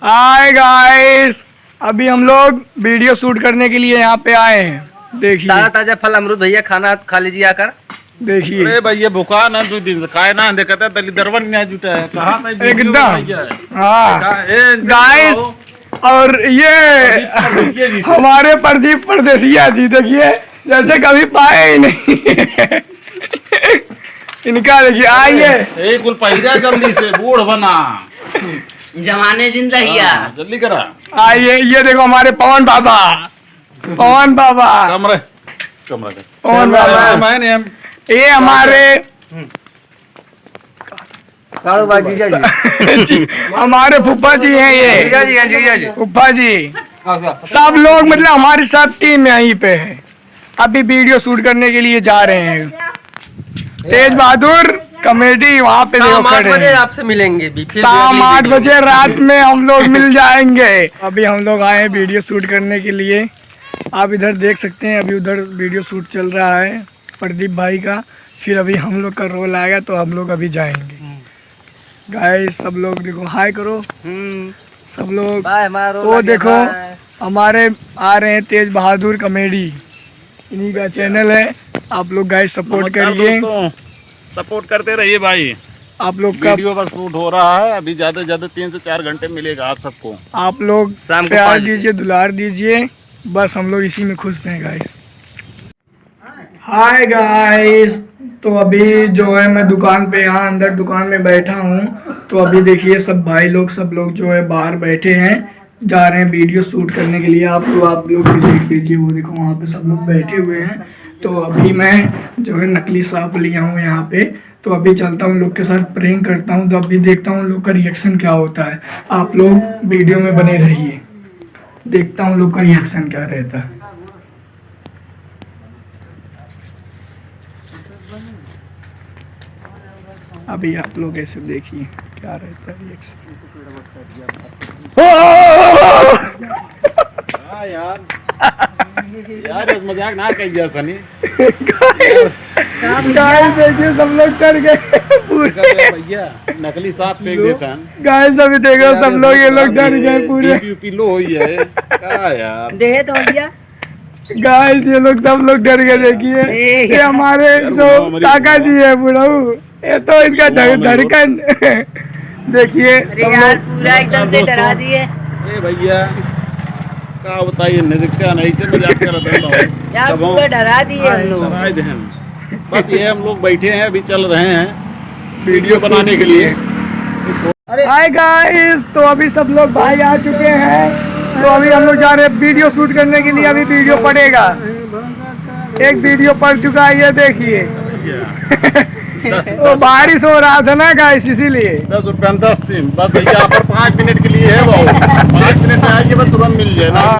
Hi guys, अभी हम लोग वीडियो शूट करने के लिए यहाँ पे आए हैं। देखिए ताजा ताजा फल अमरूद भैया खाना खा लीजिए आकर। देखिए अरे भैया भूखा ना 2 दिन से खाए ना देखते दली दरवन नहीं जुटा है कहाँ था एकदम। हाँ गाइस, और ये हमारे प्रदीप परदेसिया जी देखिए जैसे कभी पाए ही नहीं। इनका देखिए आइए कुल पहिरा जल्दी से बूढ़ बना जमाने दिन रहिया जल्दी करा। आइए, ये देखो हमारे पवन बाबा, पवन बाबा, कमरे कमरे पवन बाबा, ये हमारे हमारे फूफा जी हैं, ये फूफा जी सब लोग मतलब हमारे साथ टीम यहीं पे है। अभी वीडियो शूट करने के लिए जा रहे हैं। तेज बहादुर कॉमेडी वहाँ पे देखो खड़े हैं। आपसे मिलेंगे शाम 8 बजे रात में हम लोग मिल जाएंगे। अभी हम लोग आए हैं वीडियो शूट करने के लिए। आप इधर देख सकते हैं, अभी उधर वीडियो शूट चल रहा है प्रदीप भाई का। फिर अभी हम लोग का रोल आएगा तो हम लोग अभी जाएंगे। गाइस सब लोग देखो हाय करो, सब लोग। वो देखो हमारे आ रहे हैं तेज बहादुर कॉमेडी, इन्हीं का चैनल है। आप लोग गाइस सपोर्ट करिए, सपोर्ट करते रहिए भाई। आप लोग का वीडियो पर शूट हो रहा है, अभी ज्यादा से ज्यादा 3 से 4 घंटे मिलेगा आप सबको। आप लोग प्यार दीजिए, दुलार दीजिए, बस हम लोग इसी में खुश हैं गाइस। हाय गाइस, तो अभी जो है मैं दुकान पे यहाँ अंदर दुकान में बैठा हूँ। तो अभी देखिए सब भाई लोग सब लोग जो है बाहर बैठे हैं, जा रहे हैं वीडियो शूट करने के लिए। आप लोग भी देख लीजिए, वो देखो वहाँ पे सब लोग बैठे हुए हैं। तो अभी मैं जो है नकली सांप लिया हूँ यहाँ पे। तो अभी चलता हूँ लोग के साथ प्रैंक करता हूँ, तो अभी देखता हूँ लोग का रिएक्शन क्या होता है। आप लोग वीडियो में बने रहिए, देखता हूँ लोग का रिएक्शन क्या रहता है। अभी आप लोग ऐसे देखिए क्या रहता है रिएक्शन। यार इस मजाक ना कहिए सनी। गाइस देखिए सब लोग डर गए पूरे। भैया नकली सांप फेंक देता है। गाइस अभी देखो सब लोग ये लोग डर गए पूरे। बीपी लो हुई है क्या यार। दे तो भैया गाइस ये लोग सब लोग डर गए। देखिए ये हमारे जो काका जी है बुढ़ऊ, ये तो इनका धड़कन देखिए पूरा एकदम से डरा दिए। ए भैया क्या बताइए, निरीक्षा नहीं से मजाक कर रहे हैं यार, पूरा डरा दिए हम लोग। बस ये हम लोग बैठे हैं, अभी चल रहे हैं वीडियो बनाने के लिए। हाय गाइस, तो अभी सब लोग भाई आ चुके हैं। तो अभी हम लोग जा रहे हैं वीडियो शूट करने के लिए। अभी वीडियो पड़ेगा, एक वीडियो पड़ चुका है, ये देखिए। वो बारिश हो रहा था ना गाइस, इसीलिए 10 रुपया 10 सिम बस भैया पर 5 मिनट के लिए है वो। 5 मिनट में आइए बस तुरंत मिल जाए ना।